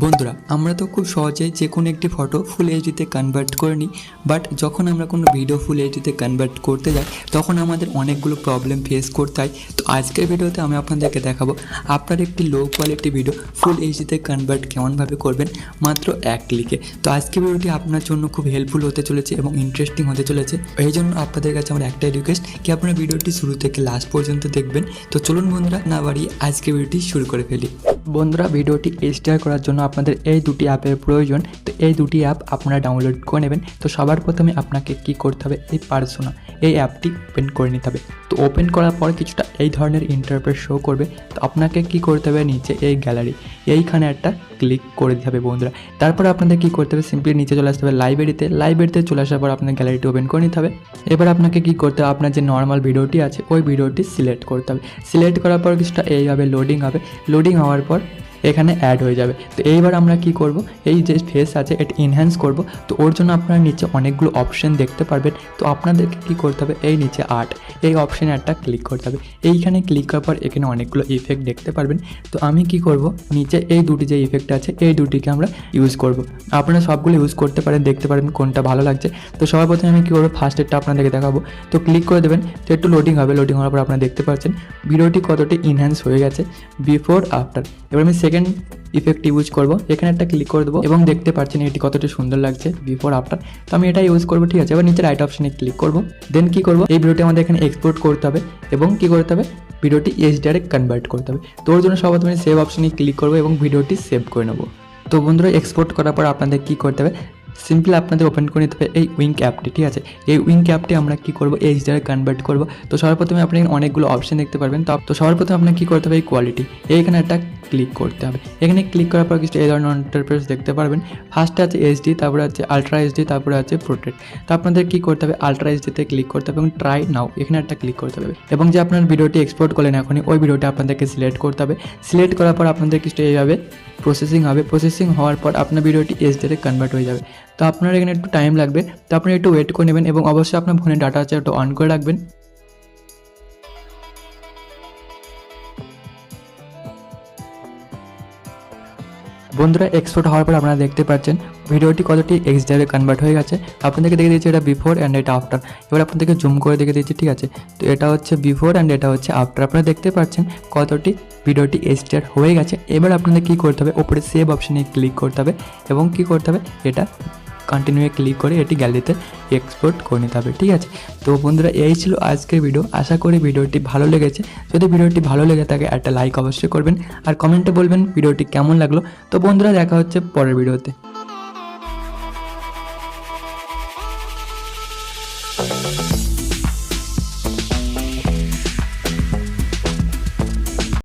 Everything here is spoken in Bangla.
বন্ধুরা আমরা তো খুব সহজেই যে কোনো একটি ফটো ফুল এইচডিতে কনভার্ট করে নিই, বাট যখন আমরা কোনো ভিডিও ফুল এইচডিতে কনভার্ট করতে যাই তখন আমাদের অনেকগুলো প্রবলেম ফেস করতে হয়। তো আজকের ভিডিওতে আমি আপনাদেরকে দেখাবো আপনার একটি লো কোয়ালিটি ভিডিও ফুল এইচডিতে কনভার্ট কেমনভাবে করবেন মাত্র এক ক্লিকে। তো আজকের ভিডিওটি আপনার জন্য খুব হেল্পফুল হতে চলেছে এবং ইন্টারেস্টিং হতে চলেছে। এই জন্য আপনাদের কাছে আমার একটাই রিকোয়েস্ট কি আপনারা ভিডিওটি শুরু থেকে লাস্ট পর্যন্ত দেখবেন। তো চলুন বন্ধুরা, না বাড়িয়ে আজকের ভিডিওটি শুরু করে ফেলি। বন্ধুরা, ভিডিওটি এইচডিআর করার জন্য আপনাদের এই দুটি অ্যাপের প্রয়োজন। তো এই দুটি অ্যাপ আপনারা ডাউনলোড করে নেবেন। তো সবার প্রথমে আপনাকে কি করতে হবে, এই পার্সোনা এই অ্যাপটি ওপেন করে নিতে হবে। তো ওপেন করার পর কিছুটা এই ধরনের ইন্টারফেস শো করবে। তো আপনাকে কি করতে হবে, নিচে এই গ্যালারি এইখানে একটা ক্লিক করে দিতে হবে বন্ধুরা। তারপর আপনাদের কি করতে হবে, সিম্পলি নিচে চলে আসতে হবে লাইব্রেরিতে চলে আসার পর আপনার গ্যালারিটি ওপেন করে নিতে হবে। এবার আপনাকে কি করতে হবে, আপনার যে নর্মাল ভিডিওটি আছে ওই ভিডিওটি সিলেক্ট করতে হবে। সিলেক্ট করার পর কিছুটা এইভাবে লোডিং হবে। লোডিং হওয়ার পর এখানে অ্যাড হয়ে যাবে। তো এইবার আমরা কি করব, এই যে ফেস আছে এটা এনহ্যান্স করব। তো ওর জন্য আপনারা নিচে অনেকগুলো অপশন দেখতে পারবেন। তো আপনাদেরকে কি করতে হবে, এই নিচে আর্ট এই অপশানে একটা ক্লিক করতে হবে। এইখানে ক্লিক করার পর এখানে অনেকগুলো ইফেক্ট দেখতে পারবেন। তো আমি কি করব, নিচে এই দুটি যে ইফেক্ট আছে এই দুটিকে আমরা ইউজ করব। আপনারা সবগুলো ইউজ করতে পারেন, দেখতে পারেন কোনটা ভালো লাগছে। তো সবার প্রথমে আমি কী করবো, ফার্স্ট এরটা আপনাদেরকে দেখাবো। তো ক্লিক করে দেবেন। তো একটু লোডিং হবে। লোডিং হওয়ার পর আপনারা দেখতে পাচ্ছেন ভিডিওটি কতটি ইনহ্যান্স হয়ে গেছে বিফোর আফটার। এবার আমি সেকেন্ড ইফেক্ট ইউজ করব। এখানে একটা ক্লিক করে দেবো এবং দেখতে পাচ্ছেন এটি কতটা সুন্দর লাগছে বিফোর আফটার। তো আমি এটা ইউজ করবো, ঠিক আছে। এবার নিচে রাইট অপশানে ক্লিক করব। দেন কি করব, এই ভিডিওটি আমাদের এখানে এক্সপোর্ট করতে হবে এবং কি করতে হবে, ভিডিওটি এইচডিআরে কনভার্ট করতে হবে। তো ওর জন্য সবার প্রথমে সেভ অপশানে ক্লিক করবো এবং ভিডিওটি সেভ করে নেবো। তো বন্ধুরা, এক্সপোর্ট করার পর আপনাদের কি করতে হবে, সিম্পলি আপনাদের ওপেন করে নিতে হবে এই উইঙ্ক অ্যাপটি, ঠিক আছে। এই উইঙ্ক অ্যাপটি আমরা কি করব, এইচডিআর কনভার্ট করব। তো সবার প্রথমে আপনি অনেকগুলো অপশন দেখতে পারবেন। তো সবার প্রথমে আপনাকে কী করতে হবে, এই কোয়ালিটি এইখানে একটা ক্লিক করতে হবে। এখানে ক্লিক করার পর কিছু এই ধরনের ইন্টারফেস দেখতে পারবেন। ফার্স্টে আছে এইচডি, তারপরে আছে আলট্রা এইচডি, তারপরে আছে প্রোটেক্ট। তো আপনাদের কী করতে হবে, আলট্রা এইচডিতে ক্লিক করতে হবে এবং ট্রাই নাও এখানে একটা ক্লিক করতে হবে। এবং যে আপনার ভিডিওটি এক্সপোর্ট করলেন এখনই, ওই ভিডিওটি আপনাদেরকে সিলেক্ট করতে হবে। সিলেক্ট করার পর আপনাদের কিছু এইভাবে প্রসেসিং হবে। প্রসেসিং হওয়ার পর আপনার ভিডিওটি এইচডিতে কনভার্ট হয়ে যাবে। তো আপনার এখানে একটু টাইম লাগবে। তো আপনি একটু ওয়েট করে নেবেন এবং অবশ্যই আপনার ফোনে ডাটা আছে একটু অন করে রাখবেন। বন্ধুরা, এক্সপোর্ট হওয়ার পর আপনারা দেখতে পাচ্ছেন ভিডিওটি কতটি এইচডিআরে কনভার্ট হয়ে গেছে। আপনাদেরকে দেখে দিয়েছি এটা বিফোর অ্যান্ড এটা আফটার। এবার আপনাদেরকে জুম করে দেখে দিয়েছি, ঠিক আছে। তো এটা হচ্ছে বিফোর অ্যান্ড এটা হচ্ছে আফটার। আপনারা দেখতে পাচ্ছেন কতটি ভিডিওটি এইচডিআর হয়ে গেছে। এবার আপনাদের কী করতে হবে, ওপরে সেভ অপশানে ক্লিক করতে হবে এবং কী করতে হবে, এটা কন্টিনিউ ক্লিক করে এটি গ্যালারিতে এক্সপোর্ট করে নিতে হবে, ঠিক আছে। তো বন্ধুরা, এই ছিল আজকের ভিডিও। আশা করি ভিডিওটি ভালো লেগেছে। যদি ভিডিওটি ভালো লেগে থাকে একটা লাইক অবশ্যই করবেন আর কমেন্টে বলবেন ভিডিওটি কেমন লাগলো। তো বন্ধুরা, দেখা হচ্ছে পরের ভিডিওতে।